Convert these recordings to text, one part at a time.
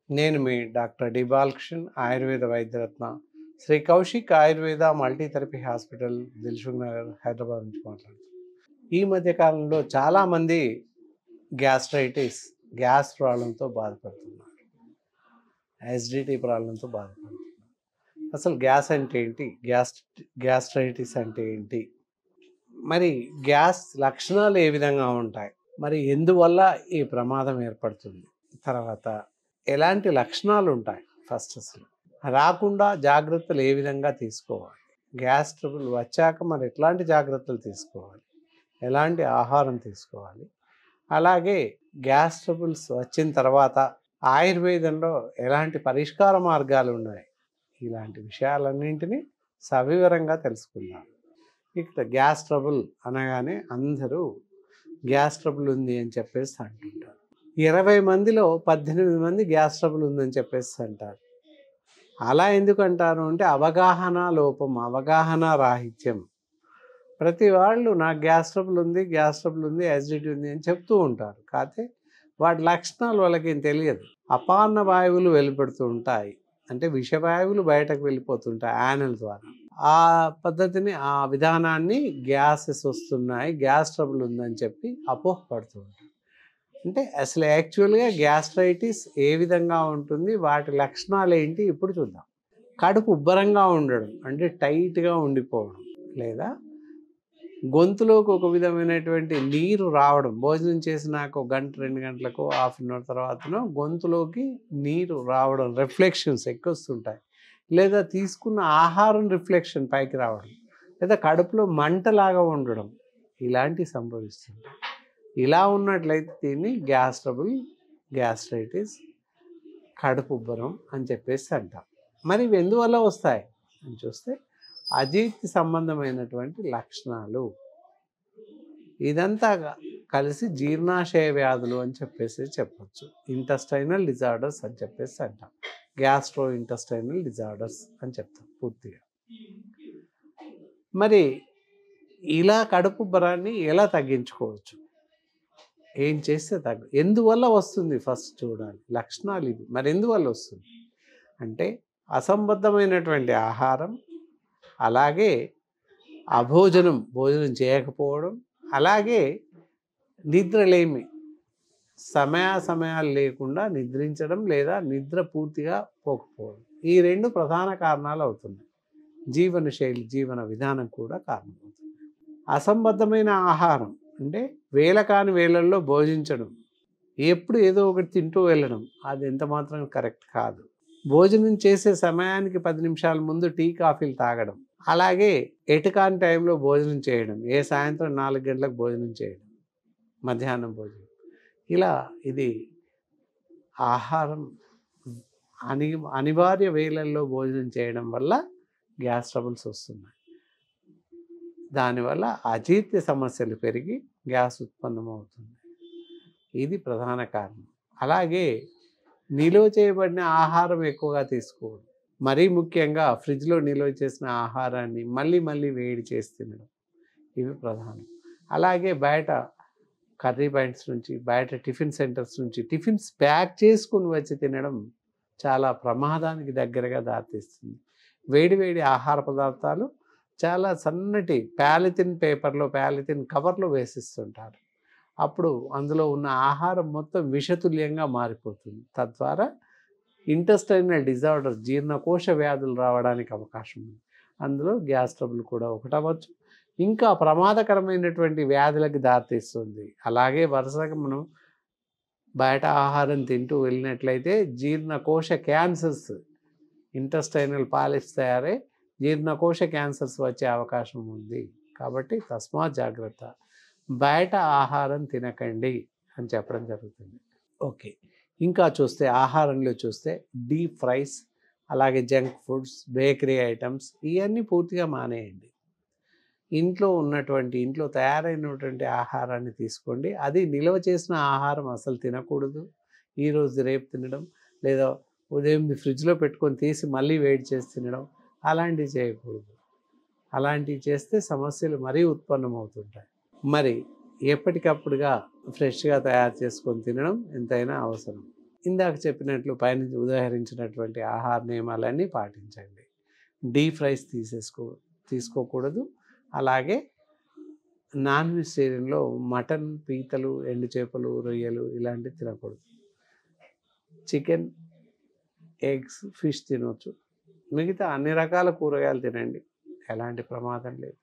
నేను మీ doctor D Balakrishnan, Ayurveda Vaidyaratna, Shri Kaushik Ayurveda multitherapy hospital, Dilsukh Nagar, Hyderabad నుంచి మాట్లాడుతున్నాను. ఈ మధ్య కాలంలో చాలామంది గ్యాస్ట్రైటిస్, గ్యాస్ ప్రాబ్లంతో బాధపడుతున్నారు. యాసిడిటీ ప్రాబ్లంతో బాధపడుతున్నారు. అసలు గ్యాస్ అంటే ఏంటి? గ్యాస్ట్రైటిస్ అంటే ఏంటి? మరి గ్యాస్ లక్షణాలు ఏ విధంగా ఉంటాయి? మరి ఎందువల్ల ఈ ప్రమాదం ఏర్పడుతుంది? తర్వాత ఎలాంటి లక్షణాలు ఉంటాయి? ఫస్ట్ అసలు రాకుండా జాగ్రత్తలు ఏ విధంగా తీసుకోవాలి? గ్యాస్ ట్రబుల్ వచ్చాక మరి ఎట్లాంటి జాగ్రత్తలు తీసుకోవాలి? ఎలాంటి ఆహారం తీసుకోవాలి? అలాగే గ్యాస్ ట్రబుల్స్ వచ్చిన తర్వాత ఆయుర్వేదంలో ఎలాంటి పరిష్కార మార్గాలు ఉన్నాయి? ఇలాంటి విషయాలన్నింటినీ సవివరంగా తెలుసుకుందాం. ఇక్కడ గ్యాస్ ట్రబుల్ అనగానే అందరూ గ్యాస్ ట్రబుల్ ఉంది అని చెప్పేసి అంటుంటారు. 20 మందిలో 18 మంది గ్యాస్ ట్రబుల్ ఉందని చెప్పేసి అంటారు. అలా ఎందుకు అంటారు అంటే అవగాహన లోపం, అవగాహన రాహిత్యం. ప్రతి వాళ్ళు నాకు గ్యాస్ ట్రబుల్ ఉంది, యాసిడిటీ ఉంది అని చెప్తూ ఉంటారు. కాకపోతే వాటి లక్షణాలు వాళ్ళకి ఏం తెలియదు. అపాన్న వాయువులు వెలువడుతూ ఉంటాయి, అంటే విషవాయువులు బయటకు వెళ్ళిపోతుంటాయి యానల్ ద్వారా. ఆ పద్ధతిని, ఆ విధానాన్ని గ్యాసెస్ వస్తున్నాయి, గ్యాస్ ట్రబుల్ ఉందని చెప్పి అపోహపడుతూ ఉంటారు. అంటే అసలు యాక్చువల్గా గ్యాస్ట్రైటిస్ ఏ విధంగా ఉంటుంది, వాటి లక్షణాలు ఏంటి ఇప్పుడు చూద్దాం. కడుపు ఉబ్బరంగా ఉండడం, అంటే టైట్గా ఉండిపోవడం, లేదా గొంతులోకి ఒక విధమైనటువంటి నీరు రావడం. భోజనం చేసినాక 1 గంట 2 గంటలకు హాఫ్ అన్ అవర్ తర్వాతనో గొంతులోకి నీరు రావడం, రిఫ్లెక్షన్స్ ఎక్కువ వస్తుంటాయి. లేదా తీసుకున్న ఆహారం రిఫ్లెక్షన్ పైకి రావడం, లేదా కడుపులో మంటలాగా ఉండడం, ఇలాంటివి సంభవిస్తుంటాయి. ఇలా ఉన్నట్లయితే దీన్ని గ్యాస్ ట్రబుల్, గ్యాస్ట్రైటిస్, కడుపు ఉబ్బరం అని చెప్పేసి అంటాం. మరి ఇవి ఎందువల్ల వస్తాయి అని చూస్తే అజీర్తి సంబంధమైనటువంటి లక్షణాలు. ఇదంతా కలిసి జీర్ణాశయ వ్యాధులు అని చెప్పేసి చెప్పచ్చు. ఇంటెస్టైనల్ డిజార్డర్స్ అని చెప్పేసి అంటాం. గ్యాస్ట్రో ఇంటెస్టైనల్ డిజార్డర్స్ అని చెప్తాం పూర్తిగా. మరి ఇలా కడుపు ఉబ్బరాన్ని ఎలా తగ్గించుకోవచ్చు? ఏం చేస్తే ఎందువల్ల వస్తుంది ఫస్ట్ చూడాలి. లక్షణాలు ఇవి. మరి ఎందువల్ల వస్తుంది అంటే అసంబద్ధమైనటువంటి ఆహారం, అలాగే భోజనం చేయకపోవడం, అలాగే నిద్రలేమి, సమయాలు లేకుండా నిద్రించడం, లేదా నిద్ర పూర్తిగా పోకపోవడం, ఈ 2 ప్రధాన కారణాలు అవుతున్నాయి. జీవన విధానం కూడా కారణమవుతుంది. అసంబద్ధమైన ఆహారం అంటే వేళ కాని వేళల్లో భోజించడం, ఎప్పుడు ఏదో ఒకటి తింటూ వెళ్ళడం, అది ఎంత మాత్రం కరెక్ట్ కాదు. భోజనం చేసే సమయానికి 10 నిమిషాల ముందు టీ కాఫీలు తాగడం, అలాగే ఎటుకాని టైంలో భోజనం చేయడం, సాయంత్రం 4 గంటలకు భోజనం చేయడం, మధ్యాహ్నం భోజనం, ఇలా ఇది ఆహారం అనివార్య వేళల్లో భోజనం చేయడం వల్ల గ్యాస్ ట్రబుల్స్ వస్తున్నాయి. దానివల్ల అజీర్తి సమస్యలు పెరిగి గ్యాస్ ఉత్పన్నమవుతుంది. ఇది ప్రధాన కారణం. అలాగే నిల్వ చేయబడిన ఆహారం ఎక్కువగా తీసుకోవడం, మరీ ముఖ్యంగా ఫ్రిడ్జ్లో నిల్వ చేసిన ఆహారాన్ని మళ్ళీ వేడి చేసి తినడం, ఇవి ప్రధానం. అలాగే బయట కర్రీ పాయింట్స్ నుంచి, బయట టిఫిన్ సెంటర్స్ నుంచి టిఫిన్స్ ప్యాక్ చేసుకుని వచ్చి తినడం చాలా ప్రమాదానికి దగ్గరగా దారితీస్తుంది. వేడి ఆహార పదార్థాలు చాలా సన్నటి పాలిథిన్ కవర్లో వేసిస్తుంటారు. అప్పుడు అందులో ఉన్న ఆహారం మొత్తం విషతుల్యంగా మారిపోతుంది. తద్వారా ఇంటెస్టైనల్ డిజార్డర్స్, జీర్ణకోశ వ్యాధులు రావడానికి అవకాశం ఉంది. అందులో గ్యాస్ ట్రబుల్ కూడా ఒకటవచ్చు. ఇంకా ప్రమాదకరమైనటువంటి వ్యాధులకు దారితీస్తుంది. అలాగే వరుసగా మనం బయట ఆహారం తింటూ వెళ్ళినట్లయితే జీర్ణకోశ క్యాన్సర్స్, ఇంటెస్టైనల్ పాలిప్స్ తయారై జీర్ణకోశ క్యాన్సర్స్ వచ్చే అవకాశం ఉంది. కాబట్టి తస్మాత్ జాగ్రత్త, బయట ఆహారం తినకండి అని చెప్పడం జరుగుతుంది. ఓకే, ఇంకా చూస్తే ఆహారంలో చూస్తే డీప్ ఫ్రైస్, అలాగే జంక్ ఫుడ్స్, బేకరీ ఐటమ్స్, ఇవన్నీ పూర్తిగా మానేయండి. ఇంట్లో తయారైనటువంటి ఆహారాన్ని తీసుకోండి. అది నిల్వ చేసిన ఆహారం అసలు తినకూడదు. ఈరోజు రేపు తినడం, లేదా ఉదయం ఫ్రిడ్జ్లో పెట్టుకొని తీసి మళ్ళీ వేడి చేసి తినడం, అలాంటివి చేయకూడదు. అలాంటివి చేస్తే సమస్యలు మరీ ఉత్పన్నమవుతుంటాయి. మరి ఎప్పటికప్పుడుగా ఫ్రెష్గా తయారు చేసుకొని తినడం ఎంతైనా అవసరం. ఇందాక చెప్పినట్లు పైన ఉదాహరించినటువంటి ఆహార నియమాలన్నీ పాటించండి. డీప్ ఫ్రైస్ తీసుకోకూడదు. అలాగే నాన్ వెజిటేరియన్లో మటన్, పీతలు, ఎండు చేపలు, రొయ్యలు ఇలాంటివి తినకూడదు. చికెన్, ఎగ్స్, ఫిష్ తినవచ్చు. మిగతా అన్ని రకాల కూరగాయలు తినండి, ఎలాంటి ప్రమాదం లేదు.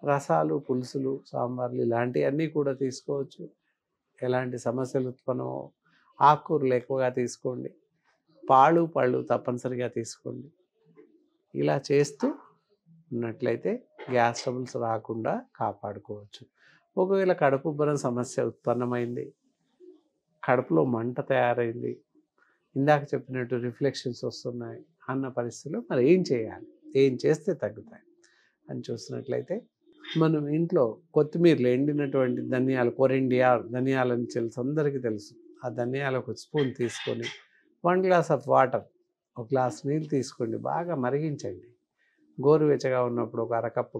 రసాలు, పులుసులు, సాంబార్లు ఇలాంటివన్నీ కూడా తీసుకోవచ్చు, ఎలాంటి సమస్యలు ఉత్పన్నమో. ఆకుకూరలు ఎక్కువగా తీసుకోండి, పాలు పళ్ళు తప్పనిసరిగా తీసుకోండి. ఇలా చేస్తూ ఉన్నట్లయితే గ్యాస్ ట్రబుల్స్ రాకుండా కాపాడుకోవచ్చు. ఒకవేళ కడుపుబ్బరం సమస్య ఉత్పన్నమైంది, కడుపులో మంట తయారైంది, ఇందాక చెప్పినట్టు రిఫ్లెక్షన్స్ వస్తున్నాయి అన్న పరిస్థితిలో మరి ఏం చేయాలి, ఏం చేస్తే తగ్గుతాయి అని చూసినట్లయితే, మనం ఇంట్లో కొత్తిమీరలు, ఎండినటువంటి ధనియాలు, కొరిండియా ధనియాలని తెలుసు, అందరికీ తెలుసు. ఆ ధనియాలు ఒక స్పూన్ తీసుకొని 1 గ్లాస్ ఆఫ్ వాటర్, ఒక గ్లాస్ నీళ్ళు తీసుకోండి, బాగా మరిగించండి. గోరువెచ్చగా ఉన్నప్పుడు ఒక అరకప్పు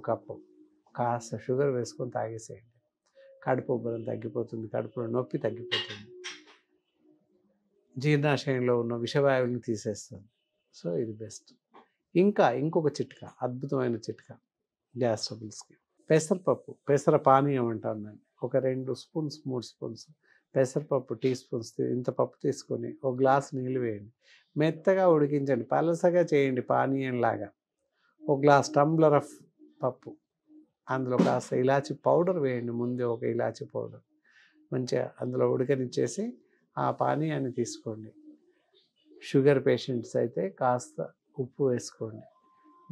కాస్త షుగర్ వేసుకొని తాగేసేయండి. కడుపు ఉబ్బరం తగ్గిపోతుంది, కడుపులో నొప్పి తగ్గిపోతుంది, జీర్ణాశయంలో ఉన్న విషవాయువుని తీసేస్తుంది. సో ఇది బెస్ట్. ఇంకొక చిట్కా, అద్భుతమైన చిట్కా గ్యాస్ ట్రబుల్స్కి. పెసర పానీయం అంటాం దాన్ని. ఒక 2 స్పూన్స్ 3 స్పూన్స్ పెసరపప్పు, టీ స్పూన్స్ ఇంత పప్పు తీసుకొని ఒక గ్లాస్ నీళ్ళు వేయండి, మెత్తగా ఉడికించండి, పలసగా చేయండి పానీయంలాగా. ఒక గ్లాస్ టంబ్లర్ ఆఫ్ పప్పు, అందులో కాస్త ఇలాచి పౌడర్ వేయండి, ముందే ఒక ఇలాచి పౌడర్ మంచిగా అందులో ఉడకనిచ్చేసి ఆ పానీయాన్ని తీసుకోండి. షుగర్ పేషెంట్స్ అయితే కాస్త ఉప్పు వేసుకోండి,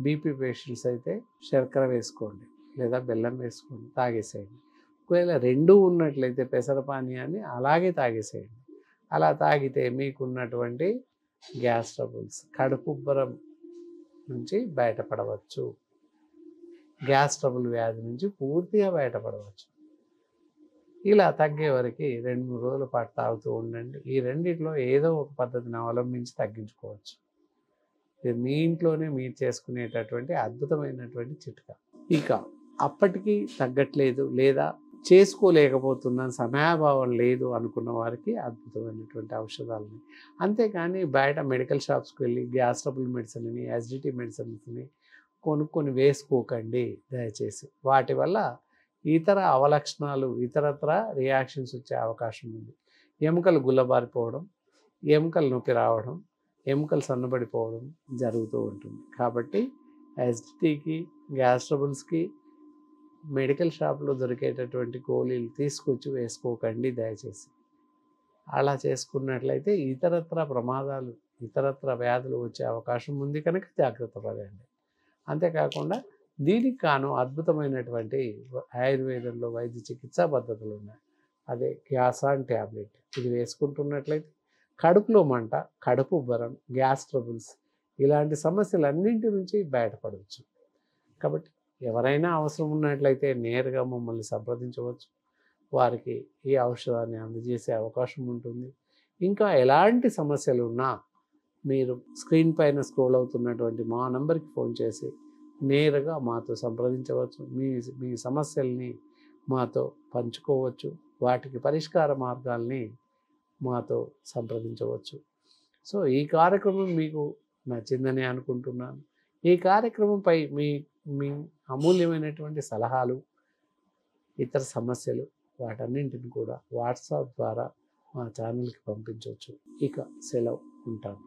బీపీ పేషెంట్స్ అయితే శర్కర వేసుకోండి లేదా బెల్లం వేసుకోండి, తాగేసేయండి. ఒకవేళ రెండూ ఉన్నట్లయితే పెసర పానీయాన్ని అలాగే తాగేసేయండి. అలా తాగితే మీకున్నటువంటి గ్యాస్ ట్రబుల్స్, కడుపుబ్బరం నుంచి బయటపడవచ్చు, గ్యాస్ ట్రబుల్ వ్యాధి నుంచి పూర్తిగా బయటపడవచ్చు. ఇలా తగ్గే వరకు 2-3 రోజుల పాటు తాగుతూ ఉండండి. ఈ రెండిట్లో ఏదో ఒక పద్ధతిని అవలంబించి తగ్గించుకోవచ్చు. ఇది మీ ఇంట్లోనే మీరు చేసుకునేటటువంటి అద్భుతమైనటువంటి చిట్కా. ఇక అప్పటికీ తగ్గట్లేదు లేదా చేసుకోలేకపోతున్నాను, సమయాభావం లేదు అనుకున్న వారికి అద్భుతమైనటువంటి ఔషధాలని, అంతేకాని బయట మెడికల్ షాప్స్కి వెళ్ళి గ్యాస్ ట్రబుల్ మెడిసిన్ని, యాసిడిటీ మెడిసిన్స్ని కొనుక్కొని వేసుకోకండి దయచేసి. వాటి వల్ల ఇతర అవలక్షణాలు, ఇతరత్ర రియాక్షన్స్ వచ్చే అవకాశం ఉంది. ఎముకలు గుల్లబారిపోవడం, ఎముకలు నొప్పి రావడం, ఎముకలు సన్నబడిపోవడం జరుగుతూ ఉంటుంది. కాబట్టి యాసిడిటీకి, గ్యాస్ ట్రబుల్స్కి మెడికల్ షాప్లో దొరికేటటువంటి గోళీలు తీసుకొచ్చి వేసుకోకండి దయచేసి. అలా చేసుకున్నట్లయితే ఇతరత్ర ప్రమాదాలు, ఇతరత్ర వ్యాధులు వచ్చే అవకాశం ఉంది కనుక జాగ్రత్త పడండి. అంతేకాకుండా దీనికి కాను అద్భుతమైనటువంటి ఆయుర్వేదంలో వైద్య చికిత్సా పద్ధతులు ఉన్నాయి. అదే గ్యాసాన్ ట్యాబ్లెట్. ఇది వేసుకుంటున్నట్లయితే కడుపులో మంట, కడుపు ఉబ్బరం, గ్యాస్ ట్రబుల్స్ ఇలాంటి సమస్యలన్నింటి నుంచి బయటపడవచ్చు. కాబట్టి ఎవరైనా అవసరం ఉన్నట్లయితే నేరుగా మమ్మల్ని సంప్రదించవచ్చు, వారికి ఈ ఔషధాన్ని అందజేసే అవకాశం ఉంటుంది. ఇంకా ఎలాంటి సమస్యలు ఉన్నా మీరు స్క్రీన్ పైన స్క్రోల్ అవుతున్నటువంటి మా నంబర్కి ఫోన్ చేసి నేరుగా మాతో సంప్రదించవచ్చు. మీ సమస్యల్ని మాతో పంచుకోవచ్చు, వాటికి పరిష్కార మార్గాల్ని మాతో సంప్రదించవచ్చు. సో ఈ కార్యక్రమం మీకు నచ్చిందని అనుకుంటున్నాను. ఈ కార్యక్రమంపై మీ అమూల్యమైనటువంటి సలహాలు, ఇతర సమస్యలు వాటన్నింటిని కూడా వాట్సాప్ ద్వారా మా ఛానల్కి పంపించవచ్చు. ఇక సెలవు, ఉంటాను.